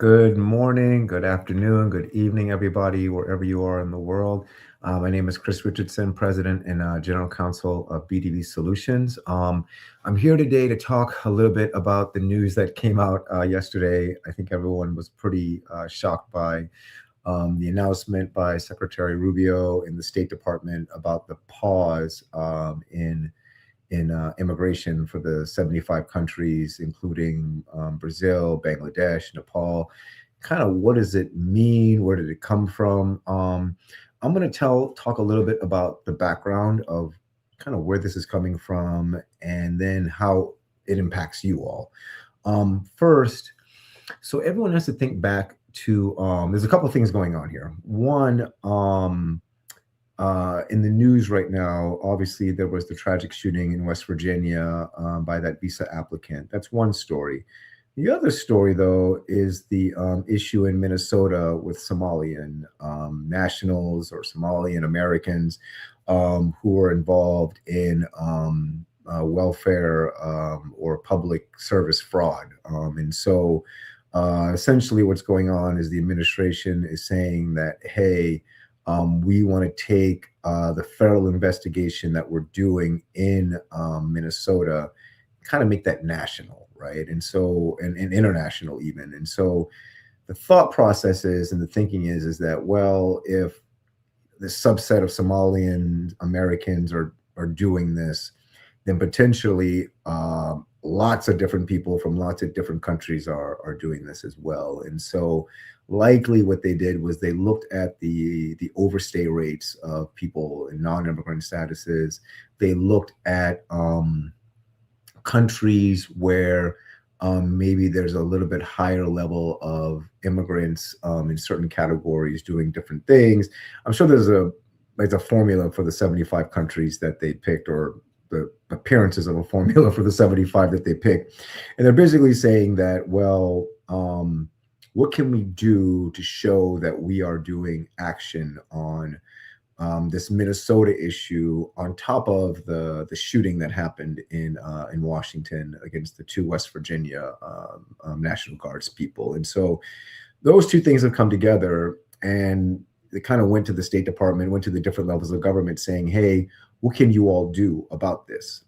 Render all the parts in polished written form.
Good morning, good afternoon, good evening, everybody, wherever you are in the world. My name is Chris Richardson, President and General Counsel of BDV Solutions. I'm here today to talk a little bit about the news that came out yesterday. I think everyone was pretty shocked by the announcement by Secretary Rubio in the State Department about the pause in immigration for the 75 countries, including Brazil, Bangladesh, Nepal. Kind of what does it mean? Where did it come from? I'm going to talk a little bit about the background of kind of where this is coming from, and then how it impacts you all. First, so everyone has to think back to there's a couple of things going on here. One, in the news right now, obviously there was the tragic shooting in West Virginia by that visa applicant. That's one story. The other story, though, is the issue in Minnesota with Somalian nationals or Somalian Americans who are involved in welfare or public service fraud. And so essentially what's going on is the administration is saying that, hey, we want to take the federal investigation that we're doing in Minnesota, kind of make that national, right? And international even. And so the thought process is, and the thinking is that, well, if the subset of Somalian Americans are doing this, then potentially lots of different people from lots of different countries are doing this as well. And so likely what they did was they looked at the overstay rates of people in non-immigrant statuses. They looked at countries where maybe there's a little bit higher level of immigrants in certain categories doing different things. I'm sure there's a formula for the 75 countries that they picked, or the appearances of a formula for the 75 that they picked. And they're basically saying that, well, what can we do to show that we are doing action on this Minnesota issue on top of the shooting that happened in Washington against the two West Virginia National Guards people? And so those two things have come together, and they kind of went to the State Department, went to the different levels of government saying, hey, what can you all do about this?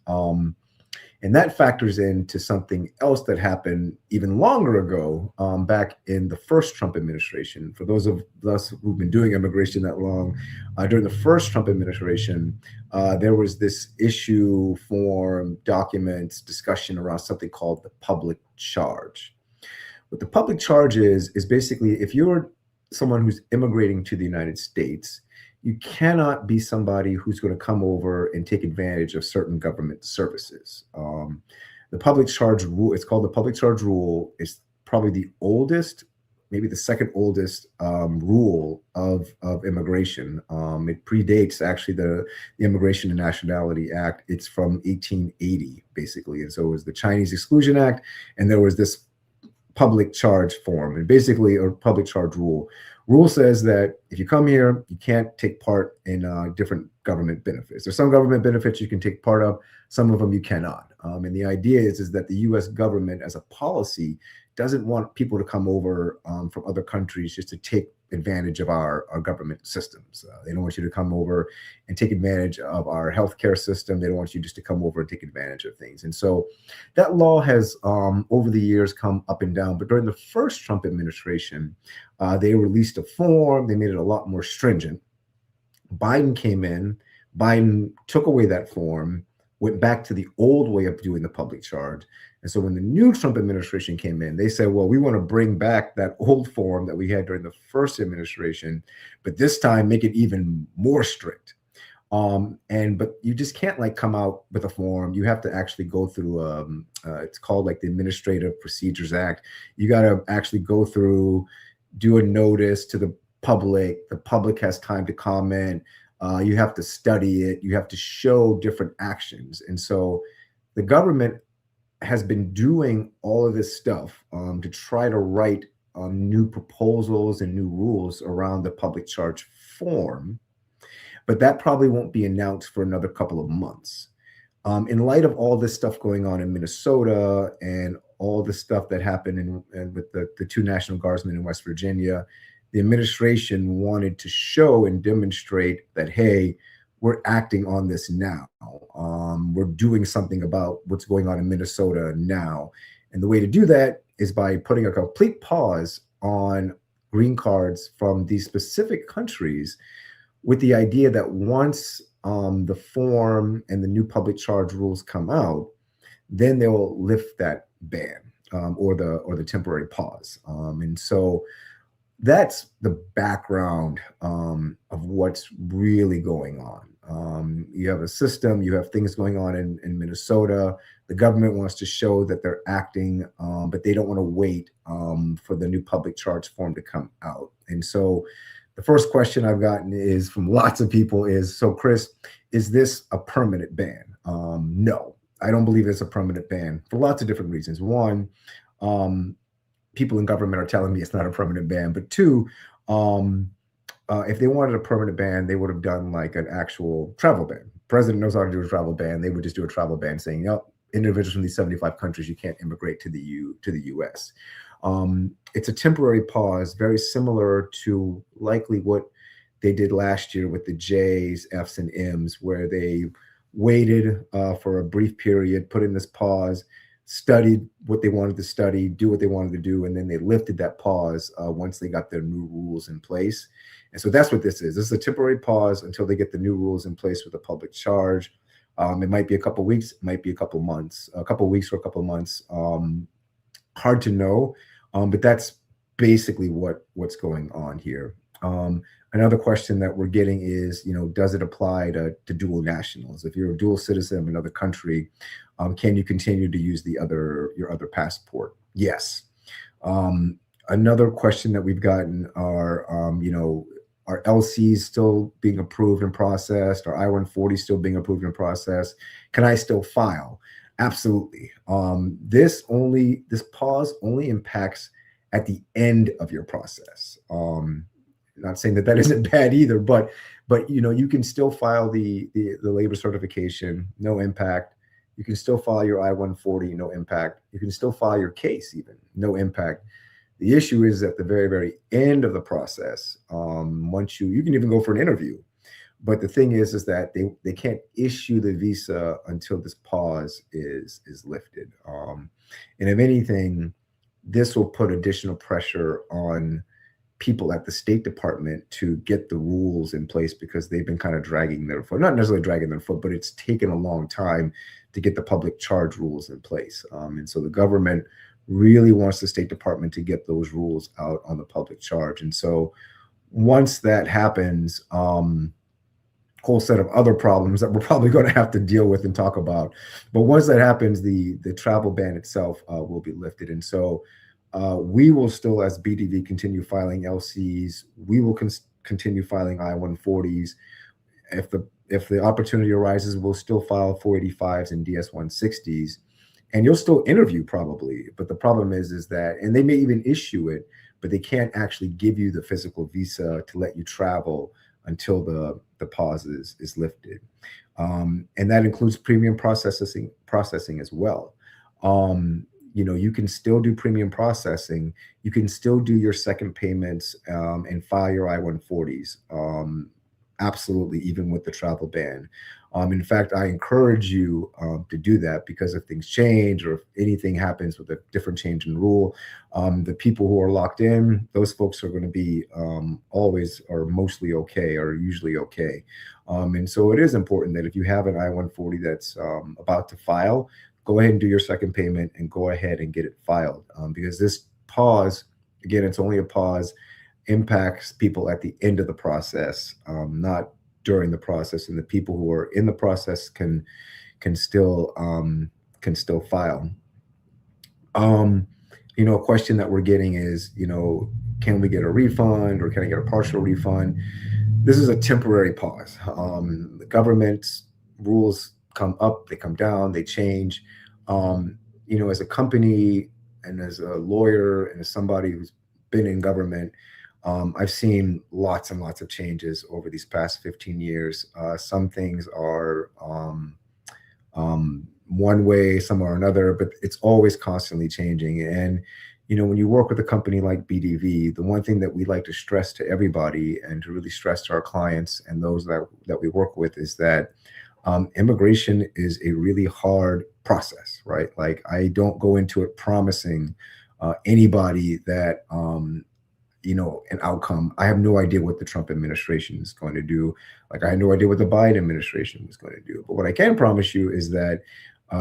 And that factors into something else that happened even longer ago, back in the first Trump administration. For those of us who've been doing immigration that long, during the first Trump administration, there was this issue form, documents, discussion around something called the public charge. What the public charge is basically, if you're someone who's immigrating to the United States, you cannot be somebody who's going to come over and take advantage of certain government services. The public charge rule, it's called the public charge rule, is probably the oldest, maybe the second oldest rule of immigration. It predates actually the Immigration and Nationality Act. It's from 1880, basically. And so it was the Chinese Exclusion Act, and there was this public charge form, and basically a public charge rule. Rule says that if you come here, you can't take part in different government benefits. There's some government benefits you can take part of, some of them you cannot. And the idea is that the U.S. government, as a policy, doesn't want people to come over from other countries just to take advantage of our government systems. They don't want you to come over and take advantage of our healthcare system. They don't want you just to come over and take advantage of things. And so that law has, over the years, come up and down. But during the first Trump administration, they released a form. They made it a lot more stringent. Biden came in. Biden took away that form, went back to the old way of doing the public charge. And so when the new Trump administration came in, they said, well, we want to bring back that old form that we had during the first administration, but this time make it even more strict. But you just can't like come out with a form. You have to actually go through, it's called like the Administrative Procedures Act. You got to actually go through, do a notice to the public. The public has time to comment. You have to study it. You have to show different actions. And so the government has been doing all of this stuff to try to write new proposals and new rules around the public charge form. But that probably won't be announced for another couple of months. In light of all this stuff going on in Minnesota and all the stuff that happened with the two National Guardsmen in West Virginia, the administration wanted to show and demonstrate that, hey, we're acting on this now. We're doing something about what's going on in Minnesota now. And the way to do that is by putting a complete pause on green cards from these specific countries, with the idea that once the form and the new public charge rules come out, then they'll lift that ban, or the temporary pause. And so that's the background of what's really going on. You have a system, you have things going on in Minnesota. The government wants to show that they're acting, but they don't want to wait for the new public charge form to come out. And so the first question I've gotten is from lots of people is, so Chris, is this a permanent ban? No, I don't believe it's a permanent ban for lots of different reasons. One, people in government are telling me it's not a permanent ban, but two, if they wanted a permanent ban, they would have done like an actual travel ban. President knows how to do a travel ban. They would just do a travel ban saying, "Yep, individuals from these 75 countries, you can't immigrate to the U.S." It's a temporary pause, very similar to likely what they did last year with the J's, F's, and M's, where they waited for a brief period, put in this pause, studied what they wanted to study, do what they wanted to do, and then they lifted that pause once they got their new rules in place. And so that's what this is. This is a temporary pause until they get the new rules in place with the public charge. It might be a couple of weeks, it might be a couple of months, a couple of weeks or a couple of months. Hard to know, but that's basically what's going on here. Another question that we're getting is, does it apply to dual nationals? If you're a dual citizen of another country, can you continue to use your other passport? Yes. Another question that we've gotten are LCs still being approved and processed? Are I-140 still being approved and processed? Can I still file? Absolutely. This pause only impacts at the end of your process. Not saying that isn't bad either, but you can still file the labor certification, no impact. You can still file your I-140, no impact. You can still file your case, even no impact. The issue is at the very, very end of the process. Once you can even go for an interview, but the thing is that they can't issue the visa until this pause is lifted. And if anything, this will put additional pressure on people at the State Department to get the rules in place, because they've been kind of dragging their foot, not necessarily dragging their foot, but it's taken a long time to get the public charge rules in place. And so the government really wants the State Department to get those rules out on the public charge. And so once that happens, whole set of other problems that we're probably going to have to deal with and talk about. But once that happens, the travel ban itself will be lifted. And so we will still, as BDV, continue filing LCs. We will continue filing I-140s. If the opportunity arises, we'll still file 485s and DS-160s. And you'll still interview probably. But the problem is that, and they may even issue it, but they can't actually give you the physical visa to let you travel until the pause is lifted. And that includes premium processing as well. You can still do premium processing. You can still do your second payments and file your I-140s. Absolutely, even with the travel ban. In fact, I encourage you to do that, because if things change or if anything happens with a different change in rule, the people who are locked in, those folks are going to be always or mostly okay, or usually okay. And so it is important that if you have an I-140 that's about to file, go ahead and do your second payment and go ahead and get it filed, because this pause, again, it's only a pause, impacts people at the end of the process, not during the process. And the people who are in the process can still file. A question that we're getting is, can we get a refund, or can I get a partial refund? This is a temporary pause. The government's rules come up, they come down, they change. As a company and as a lawyer and as somebody who's been in government, I've seen lots and lots of changes over these past 15 years. Some things are one way, some are another, but it's always constantly changing. And when you work with a company like BDV, the one thing that we like to stress to everybody and to really stress to our clients and those that we work with is that immigration is a really hard process, right? Like I don't go into it promising anybody that an outcome. I have no idea what the Trump administration is going to do. Like I had no idea what the Biden administration was going to do. But what I can promise you is that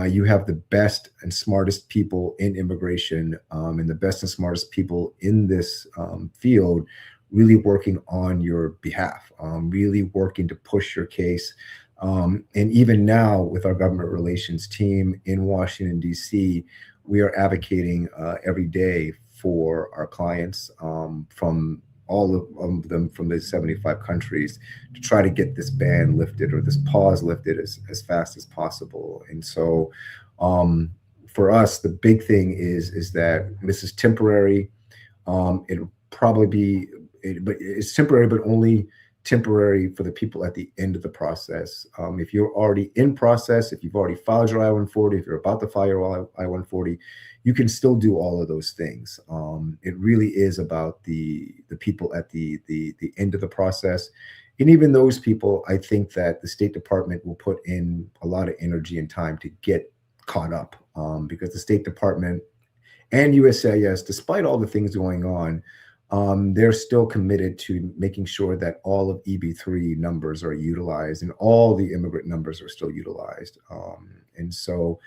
you have the best and smartest people in immigration and the best and smartest people in this field really working on your behalf, really working to push your case. And even now with our government relations team in Washington, D.C., we are advocating every day for our clients from all of them from the 75 countries to try to get this ban lifted or this pause lifted as fast as possible. And so for us, the big thing is that this is temporary. It'll probably be, but it's temporary, but only temporary for the people at the end of the process. If you're already in process, if you've already filed your I-140, if you're about to file your I-140, you can still do all of those things. It really is about the people at the end of the process. And even those people, I think that the State Department will put in a lot of energy and time to get caught up because the State Department and USCIS, despite all the things going on, they're still committed to making sure that all of EB3 numbers are utilized and all the immigrant numbers are still utilized. And so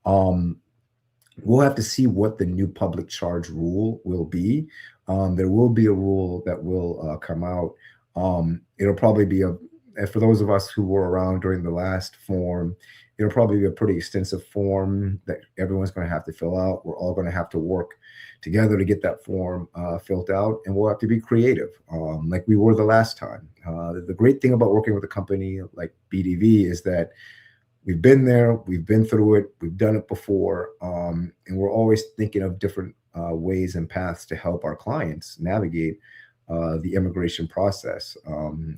we'll have to see what the new public charge rule will be. There will be a rule that will come out. It'll probably be for those of us who were around during the last form, it'll probably be a pretty extensive form that everyone's going to have to fill out. We're all going to have to work together to get that form filled out, and we'll have to be creative like we were the last time. The great thing about working with a company like BDV is that we've been there, we've been through it, we've done it before, and we're always thinking of different ways and paths to help our clients navigate the immigration process,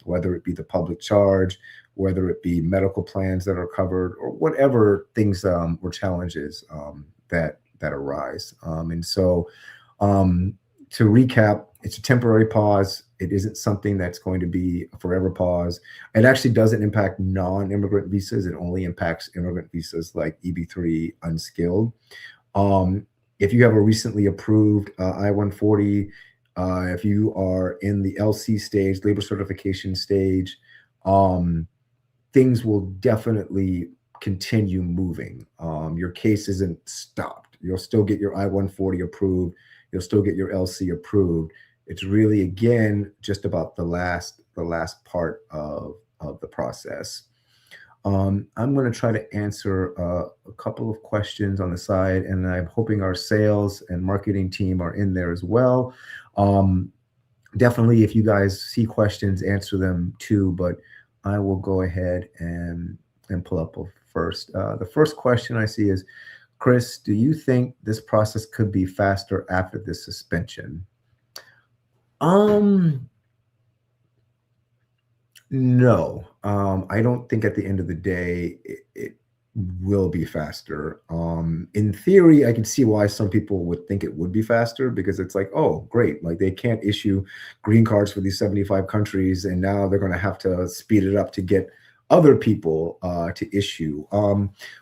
whether it be the public charge, whether it be medical plans that are covered, or whatever things or challenges that arise. And so to recap, it's a temporary pause. It isn't something that's going to be a forever pause. It actually doesn't impact non-immigrant visas. It only impacts immigrant visas like EB3 unskilled. If you have a recently approved I-140, if you are in the LC stage, labor certification stage, things will definitely continue moving. Your case isn't stopped. You'll still get your I-140 approved. You'll still get your LC approved. It's really, again, just about the last part of the process. I'm going to try to answer a couple of questions on the side, and I'm hoping our sales and marketing team are in there as well. Definitely, if you guys see questions, answer them too, but I will go ahead and pull up first. The first question I see is, Chris, do you think this process could be faster after this suspension? No, I don't think at the end of the day it will be faster. In theory, I can see why some people would think it would be faster because it's like, oh, great, like they can't issue green cards for these 75 countries, and now they're going to have to speed it up to get other people to issue,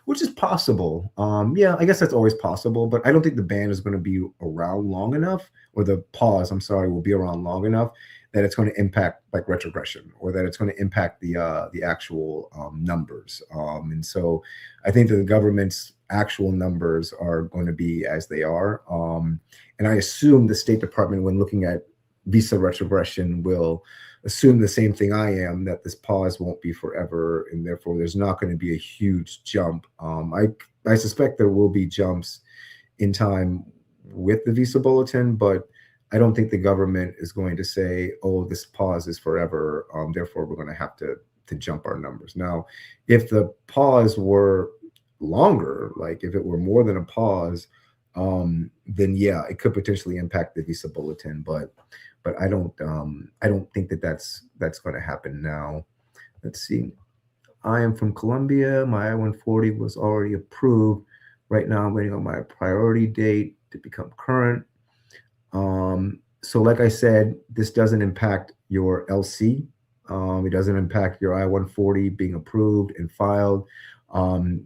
which is possible. Yeah, I guess that's always possible, but I don't think the ban is going to be around long enough, or the pause, I'm sorry, will be around long enough that it's going to impact like retrogression, or that it's going to impact the actual numbers. And so I think that the government's actual numbers are going to be as they are. And I assume the State Department, when looking at visa retrogression, will assume the same thing I am, that this pause won't be forever, and therefore there's not going to be a huge jump. I suspect there will be jumps in time with the visa bulletin, but I don't think the government is going to say, oh, this pause is forever, therefore we're going to have to jump our numbers. Now, if the pause were longer, like if it were more than a pause, then yeah, it could potentially impact the visa bulletin, but I don't think that that's going to happen now. Let's see. I am from Colombia. My I-140 was already approved. Right now, I'm waiting on my priority date to become current. So like I said, this doesn't impact your LC. It doesn't impact your I-140 being approved and filed.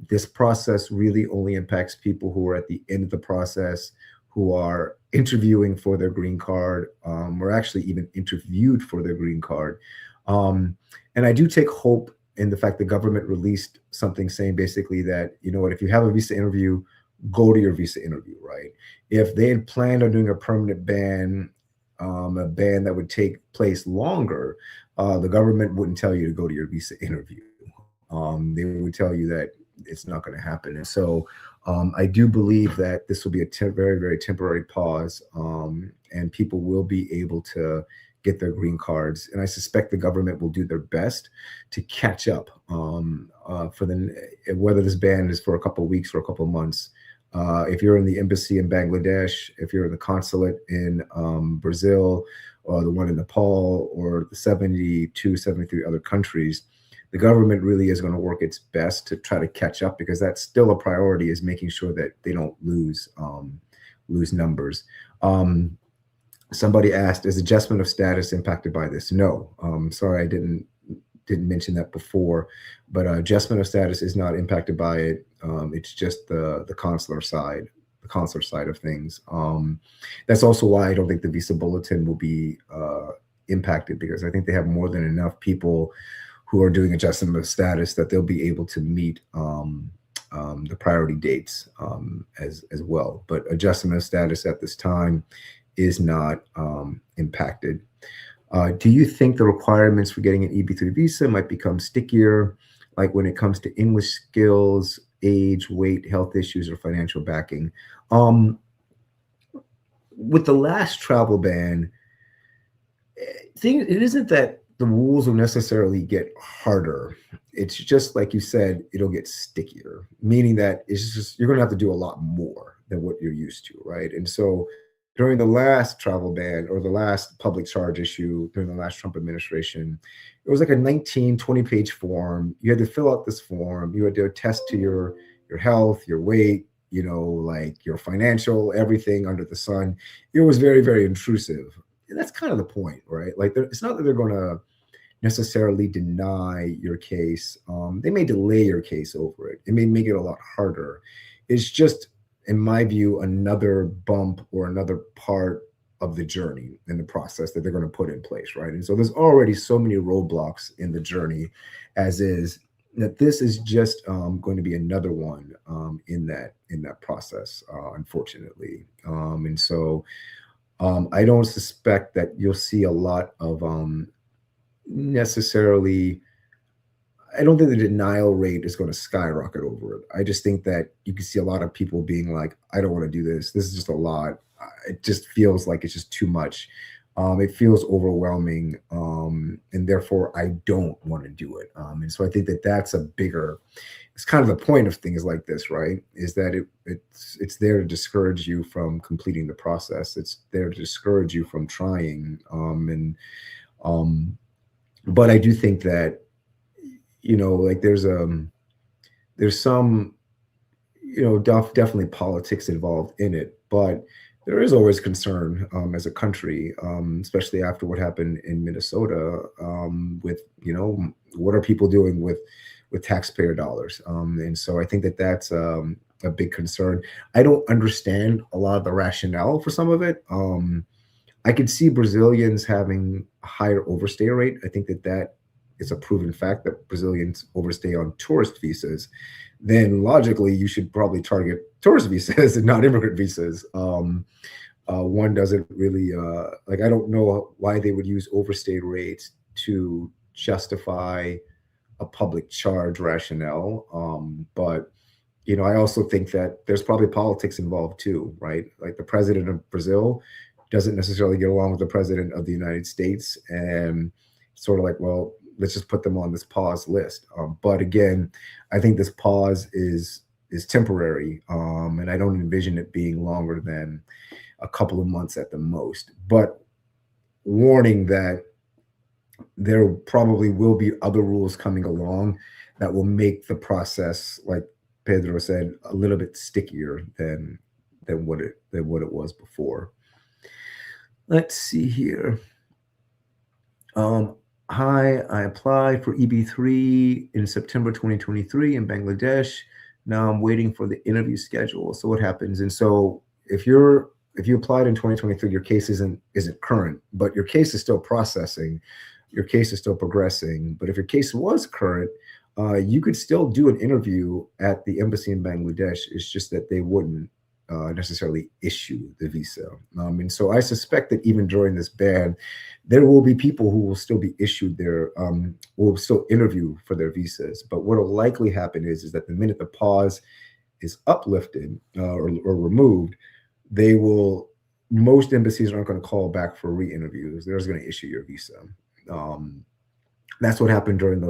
This process really only impacts people who are at the end of the process, who are interviewing for their green card, or actually even interviewed for their green card. And I do take hope in the fact the government released something saying basically that, you know what, if you have a visa interview, go to your visa interview, right? If they had planned on doing a permanent ban, a ban that would take place longer, the government wouldn't tell you to go to your visa interview. They would tell you that it's not going to happen. And so I do believe that this will be a very, very temporary pause, and people will be able to get their green cards. And I suspect the government will do their best to catch up for whether this ban is for a couple of weeks or a couple of months. If you're in the embassy in Bangladesh, if you're in the consulate in Brazil, or the one in Nepal, or the 72, 73 other countries, the government really is going to work its best to try to catch up, because that's still a priority, is making sure that they don't lose numbers. Somebody asked, is adjustment of status impacted by this? No. Sorry, I didn't mention that before, but adjustment of status is not impacted by it. It's just the consular side of things. That's also why I don't think the visa bulletin will be impacted, because I think they have more than enough people who are doing adjustment of status that they'll be able to meet the priority dates as well. But adjustment of status at this time is not impacted. Do you think the requirements for getting an EB3 visa might become stickier, like when it comes to English skills, age, weight, health issues, or financial backing? With the last travel ban, it isn't that the rules will necessarily get harder. It's just like you said, it'll get stickier, meaning that it's just you're going to have to do a lot more than what you're used to, right? And so during the last travel ban, or the last public charge issue during the last Trump administration, it was like a 19, 20-page form. You had to fill out this form. You had to attest to your health, your weight, like your financial, everything under the sun. It was very, very intrusive. And that's kind of the point, right? Like, it's not that they're going to necessarily deny your case. They may delay your case over it. It may make it a lot harder. It's just, in my view, another bump or another part of the journey in the process that they're going to put in place, right? And so there's already so many roadblocks in the journey as is, that this is just going to be another one in that process, unfortunately. And so I don't suspect that you'll see a lot of necessarily. I don't think the denial rate is going to skyrocket over it. I just think that you can see a lot of people being like, I don't want to do this. This is just a lot. It just feels like it's just too much. It feels overwhelming. And therefore I don't want to do it. And so I think that that's it's kind of the point of things like this, right? Is that it's there to discourage you from completing the process. It's there to discourage you from trying. But I do think that, like there's some, definitely politics involved in it, but there is always concern as a country, especially after what happened in Minnesota, with, what are people doing with taxpayer dollars? And so I think that that's a big concern. I don't understand a lot of the rationale for some of it. I could see Brazilians having a higher overstay rate. I think that it's a proven fact that Brazilians overstay on tourist visas. Then logically, you should probably target tourist visas and not immigrant visas. One doesn't really, I don't know why they would use overstay rates to justify a public charge rationale. But, I also think that there's probably politics involved too, right? Like the president of Brazil doesn't necessarily get along with the president of the United States. And sort of like, well, let's just put them on this pause list. But again, I think this pause is temporary, and I don't envision it being longer than a couple of months at the most. But warning that there probably will be other rules coming along that will make the process, like Pedro said, a little bit stickier than what it was before. Let's see here. Hi, I applied for EB3 in September 2023 in Bangladesh. Now I'm waiting for the interview schedule. So what happens? And so if you applied in 2023, your case isn't current, but your case is still processing. Your case is still progressing. But if your case was current, you could still do an interview at the embassy in Bangladesh. It's just that they wouldn't necessarily issue the visa. And so I suspect that even during this ban, there will be people who will still be issued will still interview for their visas. But what will likely happen is that the minute the pause is uplifted or removed, most embassies aren't going to call back for re-interviews. They're just going to issue your visa. That's what happened during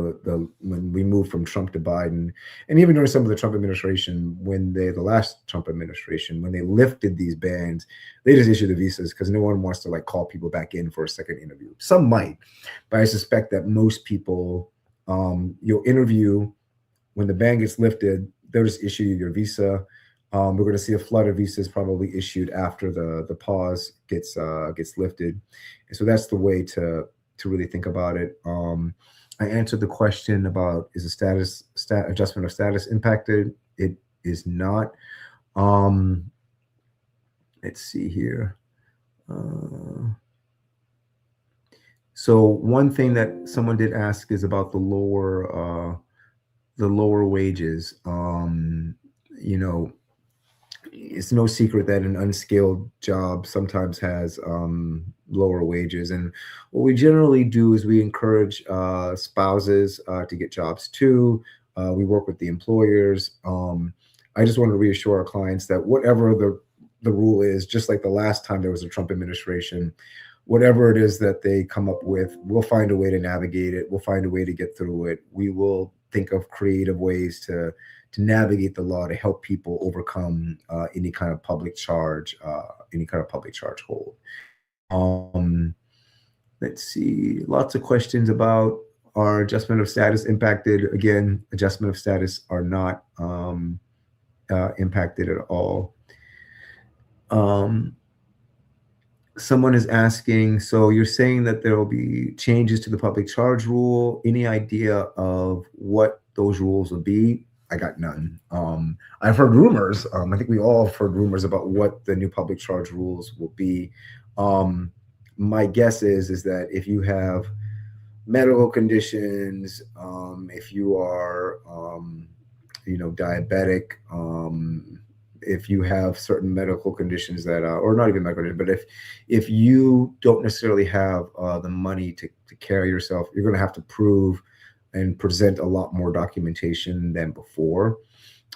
when we moved from Trump to Biden, and even during some of the Trump administration, the last Trump administration, when they lifted these bans, they just issued the visas because no one wants to like call people back in for a second interview. Some might, but I suspect that most people, you'll interview when the ban gets lifted, they'll just issue you your visa. We're going to see a flood of visas probably issued after the pause gets lifted, and so that's the way to really think about it. I answered the question about is the adjustment of status impacted? It is not. Let's see here. So one thing that someone did ask is about the lower wages. It's no secret that an unskilled job sometimes has lower wages. And what we generally do is we encourage spouses to get jobs too. We work with the employers. I just want to reassure our clients that whatever the rule is, just like the last time there was a Trump administration, whatever it is that they come up with, we'll find a way to navigate it. We'll find a way to get through it. We will think of creative ways to navigate the law to help people overcome any kind of public charge hold. Let's see, lots of questions about our adjustment of status impacted. Again, adjustment of status are not impacted at all. Someone is asking, so you're saying that there will be changes to the public charge rule. Any idea of what those rules will be? I got none. I've heard rumors. I think we all have heard rumors about what the new public charge rules will be. My guess is that if you have medical conditions, if you are, diabetic, if you have certain medical conditions that, or not even medical conditions, but if you don't necessarily have the money to carry yourself, you're going to have to prove and present a lot more documentation than before.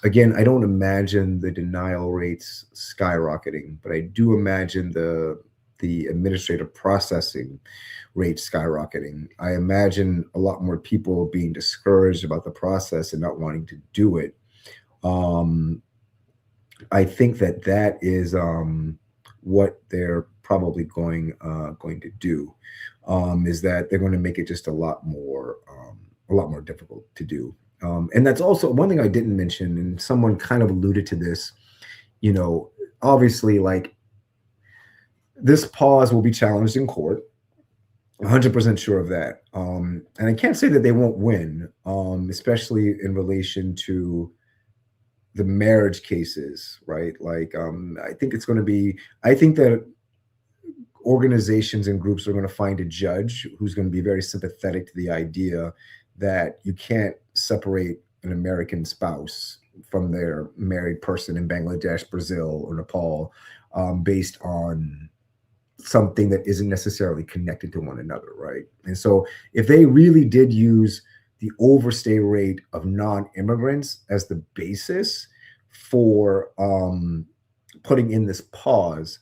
Again, I don't imagine the denial rates skyrocketing, but I do imagine the administrative processing rate skyrocketing. I imagine a lot more people being discouraged about the process and not wanting to do it. I think that is what they're probably going to do, is that they're going to make it just a lot more difficult to do. And that's also one thing I didn't mention, and someone kind of alluded to this, obviously, like, this pause will be challenged in court. 100% sure of that. And I can't say that they won't win, especially in relation to the marriage cases, right? Like, I think that organizations and groups are going to find a judge who's going to be very sympathetic to the idea that you can't separate an American spouse from their married person in Bangladesh, Brazil, or Nepal, based on something that isn't necessarily connected to one another, right? And so if they really did use the overstay rate of non-immigrants as the basis for putting in this pause,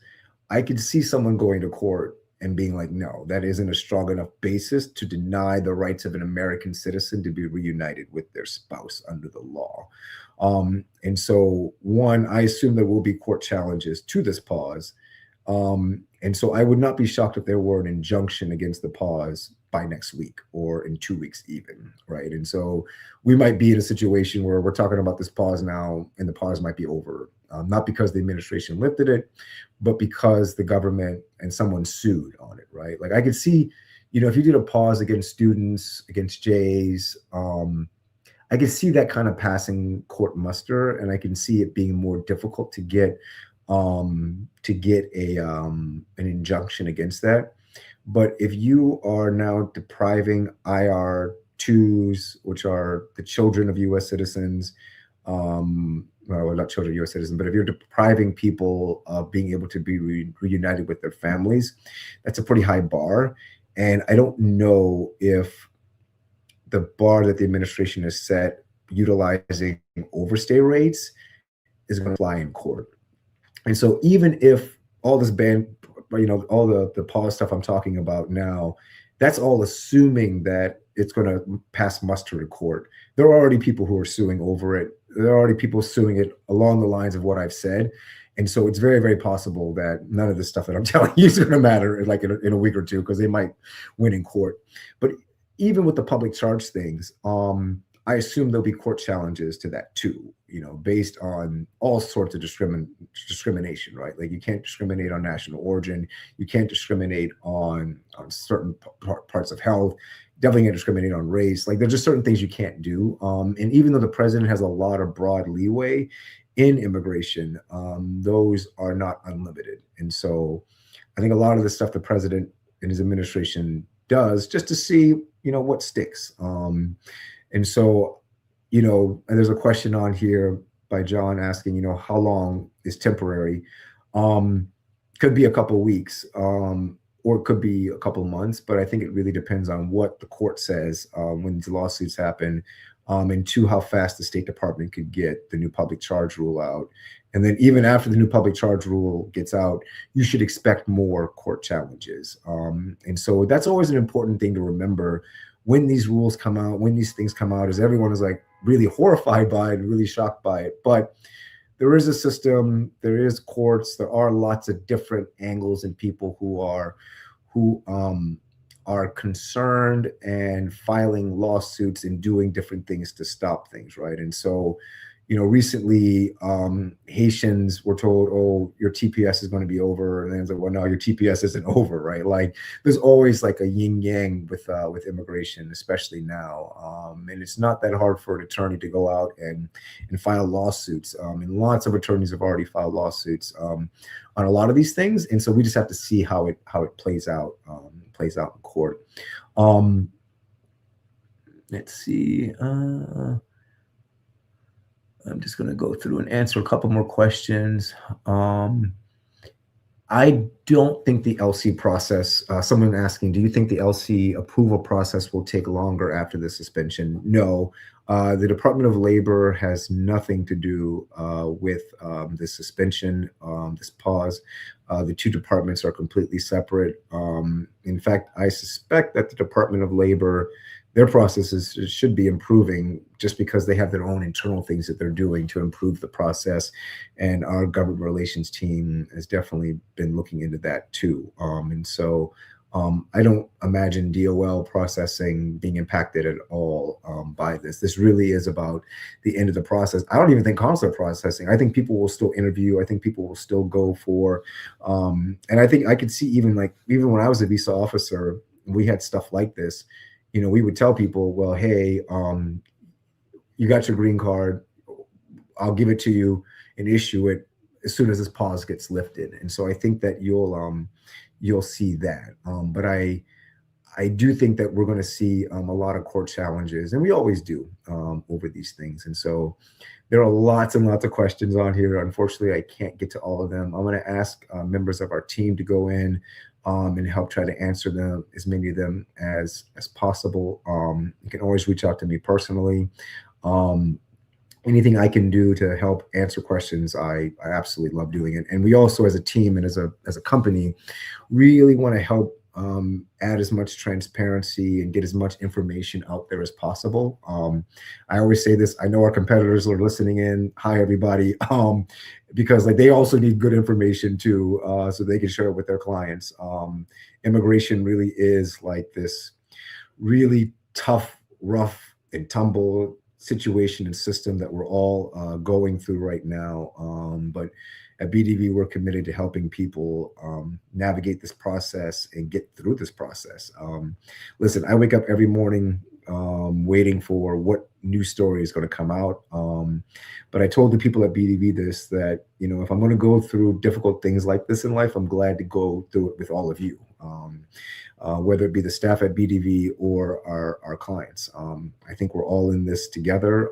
I could see someone going to court and being like, no, that isn't a strong enough basis to deny the rights of an American citizen to be reunited with their spouse under the law. And so, one, I assume there will be court challenges to this pause. And so I would not be shocked if there were an injunction against the pause by next week or in 2 weeks even, right? And so we might be in a situation where we're talking about this pause now, and the pause might be over, not because the administration lifted it, but because the government and someone sued on it, right? Like I could see, if you did a pause against students, against Jays, I can see that kind of passing court muster, and I can see it being more difficult to get a an injunction against that. But if you are now depriving IR2s, which are the children of U.S. citizens, well, not children of U.S. citizens, but if you're depriving people of being able to be reunited with their families, that's a pretty high bar. And I don't know if the bar that the administration has set utilizing overstay rates is going to fly in court. And so even if all this all the pause stuff I'm talking about now, that's all assuming that it's going to pass muster in court. There are already people who are suing over it. There are already people suing it along the lines of what I've said. And so it's very, very possible that none of this stuff that I'm telling you is going to matter like in a week or two, because they might win in court. But even with the public charge things, I assume there'll be court challenges to that too, based on all sorts of discrimination, right? Like you can't discriminate on national origin. You can't discriminate on certain parts of health. Definitely can't discriminate on race. Like there's just certain things you can't do. And even though the president has a lot of broad leeway in immigration, those are not unlimited. And so I think a lot of the stuff the president and his administration does just to see, what sticks. And so, and there's a question on here by John asking, how long is temporary? Could be a couple of weeks, or it could be a couple of months, but I think it really depends on what the court says when these lawsuits happen, and two, how fast the State Department could get the new public charge rule out. And then even after the new public charge rule gets out, you should expect more court challenges. And so that's always an important thing to remember when these rules come out, when these things come out, is everyone is like really horrified by it and really shocked by it. But there is a system, there is courts, there are lots of different angles and people who are concerned and filing lawsuits and doing different things to stop things, right? And so, recently Haitians were told, oh, your TPS is going to be over. And then it's like, well, no, your TPS isn't over, right? Like there's always like a yin yang with immigration, especially now. And it's not that hard for an attorney to go out and file lawsuits. And lots of attorneys have already filed lawsuits on a lot of these things. And so we just have to see how it plays out in court. Let's see. I'm just going to go through and answer a couple more questions. I don't think the LC process, someone asking, do you think the LC approval process will take longer after the suspension? No. The Department of Labor has nothing to do with the suspension, this pause. The two departments are completely separate. In fact, I suspect that the Department of Labor, their processes should be improving just because they have their own internal things that they're doing to improve the process. And our government relations team has definitely been looking into that too. And so I don't imagine DOL processing being impacted at all by this. This really is about the end of the process. I don't even think consular processing. I think people will still interview. I think people will still go for, and I think I could see even when I was a visa officer, we had stuff like this. We would tell people, well, hey, you got your green card. I'll give it to you and issue it as soon as this pause gets lifted. And so I think that you'll see that. But I do think that we're going to see a lot of court challenges, and we always do over these things. And so there are lots and lots of questions on here. Unfortunately, I can't get to all of them. I'm going to ask members of our team to go in and help try to answer them, as many of them as possible. You can always reach out to me personally. Anything I can do to help answer questions, I absolutely love doing it. And we also, as a team and as a company, really want to help add as much transparency and get as much information out there as possible. I always say this, I know our competitors are listening in. Hi, everybody. Because they also need good information too, so they can share it with their clients. Immigration really is like this really tough, rough, and tumble situation and system that we're all going through right now. But at BDV, we're committed to helping people navigate this process and get through this process. Listen, I wake up every morning waiting for what new story is going to come out. But I told the people at BDV this, that, if I'm going to go through difficult things like this in life, I'm glad to go through it with all of you. Whether it be the staff at BDV or our clients. I think we're all in this together.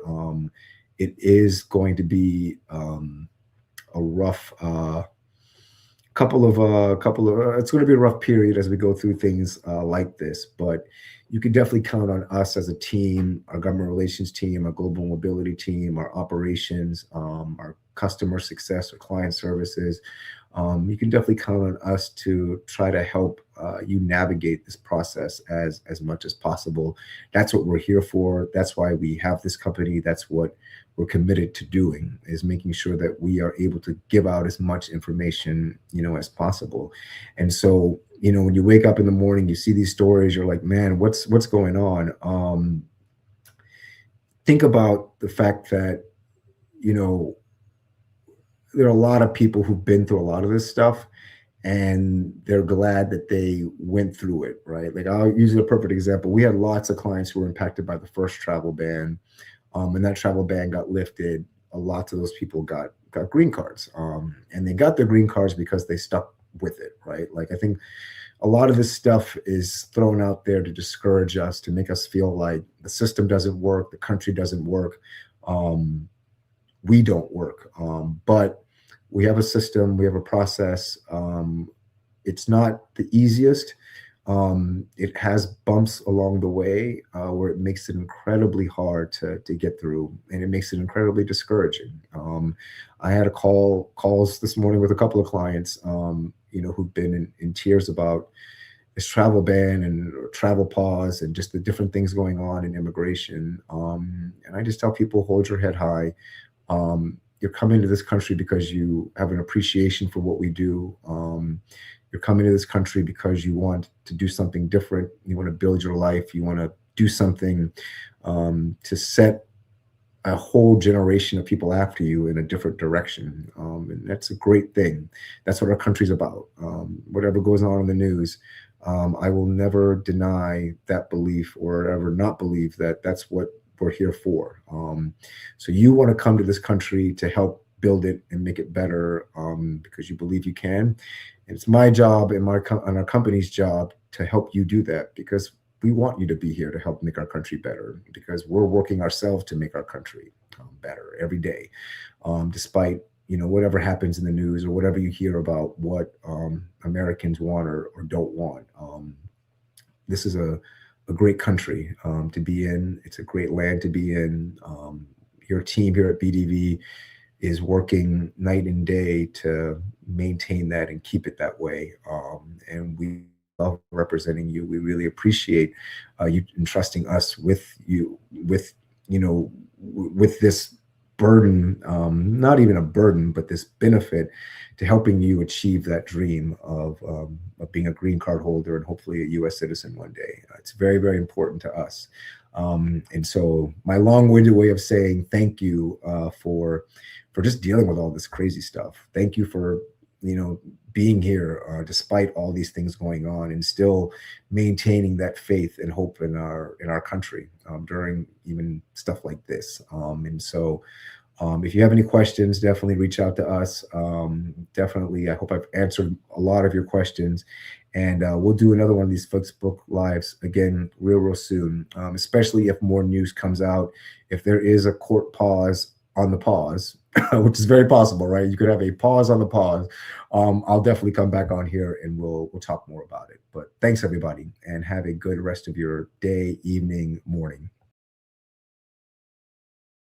It is going to be a rough it's going to be a rough period as we go through things like this, but you can definitely count on us as a team, our government relations team, our global mobility team, our operations, our customer success or client services. You can definitely count on us to try to help you navigate this process as much as possible. That's what we're here for. That's why we have this company. That's what we're committed to doing, is making sure that we are able to give out as much information, as possible. And so, when you wake up in the morning, you see these stories, you're like, man, what's going on? Think about the fact that, there are a lot of people who've been through a lot of this stuff, and they're glad that they went through it, right? Like, I'll use a perfect example. We had lots of clients who were impacted by the first travel ban. And that travel ban got lifted. Lots of those people got green cards. And they got their green cards because they stuck with it, right? Like, I think a lot of this stuff is thrown out there to discourage us, to make us feel like the system doesn't work, the country doesn't work, we don't work. But we have a system, we have a process. It's not the easiest. It has bumps along the way where it makes it incredibly hard to get through, and it makes it incredibly discouraging. I had calls this morning with a couple of clients, who've been in tears about this travel ban and travel pause and just the different things going on in immigration. And I just tell people, hold your head high. You're coming to this country because you have an appreciation for what we do. You're coming to this country because you want to do something different. You want to build your life. You want to do something to set a whole generation of people after you in a different direction. And that's a great thing. That's what our country's about. Whatever goes on in the news, I will never deny that belief or ever not believe that that's what we're here for. So you want to come to this country to help build it and make it better because you believe you can. And it's my job and our company's job to help you do that, because we want you to be here to help make our country better, because we're working ourselves to make our country better every day, despite whatever happens in the news or whatever you hear about what Americans want or don't want. This is a great country to be in. It's a great land to be in. Your team here at BDV is working night and day to maintain that and keep it that way. And we love representing you. We really appreciate you entrusting us with this burden, not even a burden, but this benefit to helping you achieve that dream of being a green card holder and hopefully a U.S. citizen one day. It's very, very important to us. And so my long-winded way of saying thank you for just dealing with all this crazy stuff. Thank you for, being here despite all these things going on and still maintaining that faith and hope in our country during even stuff like this. And so if you have any questions, definitely reach out to us. Definitely, I hope I've answered a lot of your questions. And we'll do another one of these Facebook Lives again real soon, especially if more news comes out. If there is a court pause on the pause, which is very possible, right? You could have a pause on the pause. I'll definitely come back on here and we'll talk more about it. But thanks, everybody, and have a good rest of your day, evening, morning.